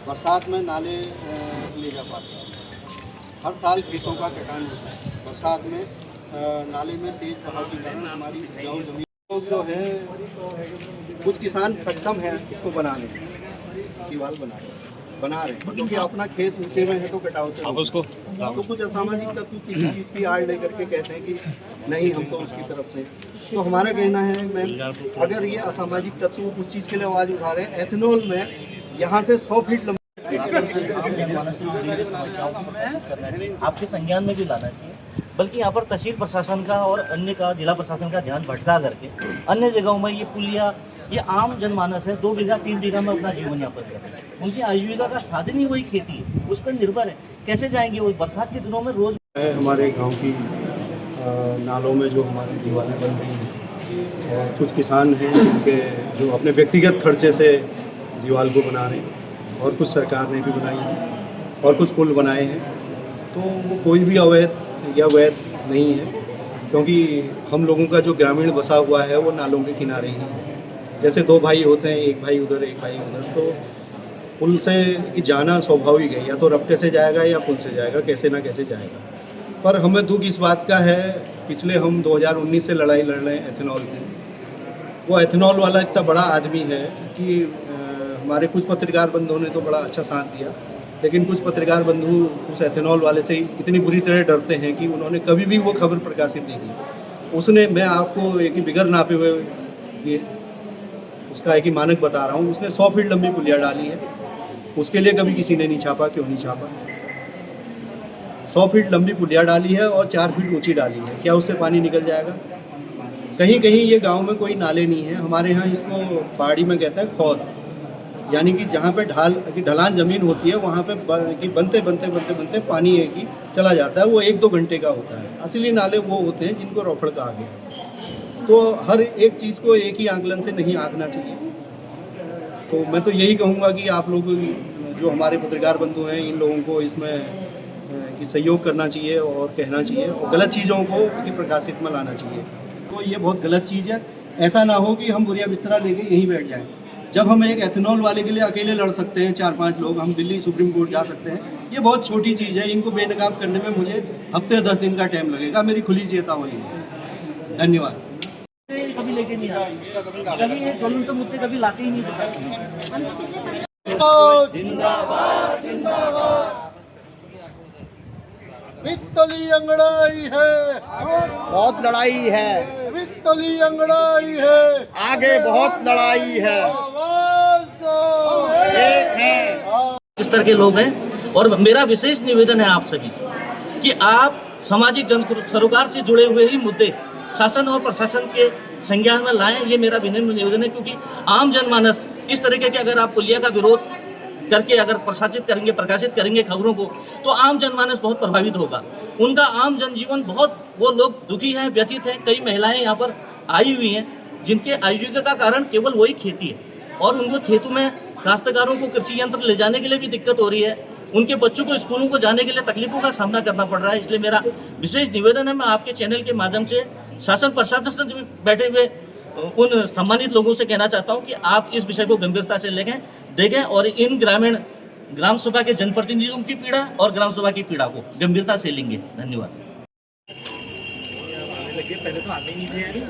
बरसात में नाले ले जा पाते हैं। हर साल खेतों का कटान होता है। बरसात में नाले में तेज बहाव के कारण हमारी उपजाऊ जमीन लोग जो है, कुछ किसान सक्षम हैं इसको बनाने में, दीवार बना रहे हैं, क्योंकि अपना खेत ऊंचे में है तो कटाव से उसको तो कुछ असामाजिक तत्व किसी चीज़ की आड़ लेकर के कहते हैं कि नहीं हम तो उसकी तरफ से। तो हमारा कहना है मैम, अगर ये असामाजिक तत्व कुछ चीज़ के लिए आवाज़ उठा रहे हैं, एथेनॉल में यहाँ से 100 फीट आपके संज्ञान में भी लाना चाहिए, बल्कि यहाँ पर तहसील प्रशासन का और अन्य का जिला प्रशासन का ध्यान भटका करके अन्य जगहों में ये पुलिया, ये आम जनमानस है 2 बीघा 3 बीघा में अपना जीवन यापन कर रहे हैं। उनकी आजीविका का साधन ही वही खेती है, उस पर निर्भर है। कैसे जाएंगे वो बरसात के दिनों में? रोज हमारे गांव की नालों में जो हमारी दीवारें बन रही हैं, और कुछ किसान हैं उनके जो अपने व्यक्तिगत खर्चे से दीवार को बना रहे हैं, और कुछ सरकार ने भी बनाई है और कुछ पुल बनाए हैं। तो वो कोई भी अवैध या वैध नहीं है, क्योंकि हम लोगों का जो ग्रामीण बसा हुआ है वो नालों के किनारे ही है। जैसे 2 भाई होते हैं, एक भाई उधर एक भाई उधर, तो पुल से जाना स्वाभाविक है, या तो रफ्ते से जाएगा या पुल से जाएगा, कैसे ना कैसे जाएगा। पर हमें दुख इस बात का है, पिछले हम 2019 से लड़ाई लड़ रहे हैं एथेनॉल की। वो एथेनॉल वाला इतना बड़ा आदमी है कि हमारे कुछ पत्रकार बंधुओं ने तो बड़ा अच्छा साथ दिया, लेकिन कुछ पत्रकार बंधु उस एथेनॉल वाले से इतनी बुरी तरह डरते हैं कि उन्होंने कभी भी वो खबर प्रकाशित नहीं की। उसने, मैं आपको एक ही बिगर नापे हुए ये उसका एक ही मानक बता रहा हूँ, उसने 100 फीट लंबी पुलिया डाली है। उसके लिए कभी किसी ने नहीं छापा, क्यों नहीं छापा? 100 फीट लंबी पुलिया डाली है और 4 फीट ऊंची डाली है, क्या उससे पानी निकल जाएगा? कहीं कहीं ये गांव में कोई नाले नहीं है। हमारे यहाँ इसको पहाड़ी में कहते हैं खौद, यानी कि जहाँ पे ढलान ज़मीन होती है वहाँ पे बनते पानी एक ही चला जाता है। वो 1-2 घंटे का होता है। असली नाले वो होते हैं जिनको रौफड़ कहा गया है। तो हर एक चीज़ को एक ही आंकलन से नहीं आंकना चाहिए। तो मैं तो यही कहूँगा कि आप लोग जो हमारे पत्रकार बंधु हैं, इन लोगों को इसमें कि सहयोग करना चाहिए और कहना चाहिए, और गलत चीज़ों को कि प्रकाशित में लाना चाहिए। तो ये बहुत गलत चीज़ है। ऐसा ना हो कि हम बुरिया बिस्तरा लेके यहीं बैठ जाएं। जब हम एक एथेनॉल वाले के लिए अकेले लड़ सकते हैं 4-5 लोग, हम दिल्ली सुप्रीम कोर्ट जा सकते हैं। ये बहुत छोटी चीज़ है। इनको बेनकाब करने में मुझे हफ्ते 10 दिन का टाइम लगेगा। मेरी खुली चेतावनी है। धन्यवाद। कभी लेके नहीं आए, कभी ये ज्वलंत मुद्दे कभी लाते ही नहीं। जिंदाबाद जिंदाबाद। वित्तली अंगड़ाई है, बहुत लड़ाई है, वित्तली अंगड़ाई है, आगे बहुत लड़ाई है, आवाज दो, एक है। इस तरह के लोग हैं, और मेरा विशेष निवेदन है आप सभी से कि आप सामाजिक जन सरोकार से जुड़े हुए ही मुद्दे शासन और प्रशासन के संज्ञान में लाएं। ये मेरा विनम्र निवेदन है, क्योंकि आम जनमानस इस तरीके के अगर आप पुलिया का विरोध करके अगर प्रकाशित करेंगे खबरों को, तो आम जनमानस बहुत प्रभावित होगा। उनका आम जनजीवन बहुत, वो लोग दुखी हैं, व्यथित हैं। कई महिलाएं यहाँ पर आई हुई हैं जिनके आजीविका का कारण केवल वही खेती है, और उनको खेतों में काश्तकारों को कृषि यंत्र ले जाने के लिए भी दिक्कत हो रही है। उनके बच्चों को स्कूलों को जाने के लिए तकलीफों का सामना करना पड़ रहा है। इसलिए मेरा विशेष निवेदन है, मैं आपके चैनल के माध्यम से शासन प्रशासन से बैठे हुए उन सम्मानित लोगों से कहना चाहता हूं कि आप इस विषय को गंभीरता से देखें और इन ग्राम सभा के जनप्रतिनिधियों की पीड़ा और ग्राम सभा की पीड़ा को गंभीरता से लेंगे। धन्यवाद। पहले तो आगे नहीं थे।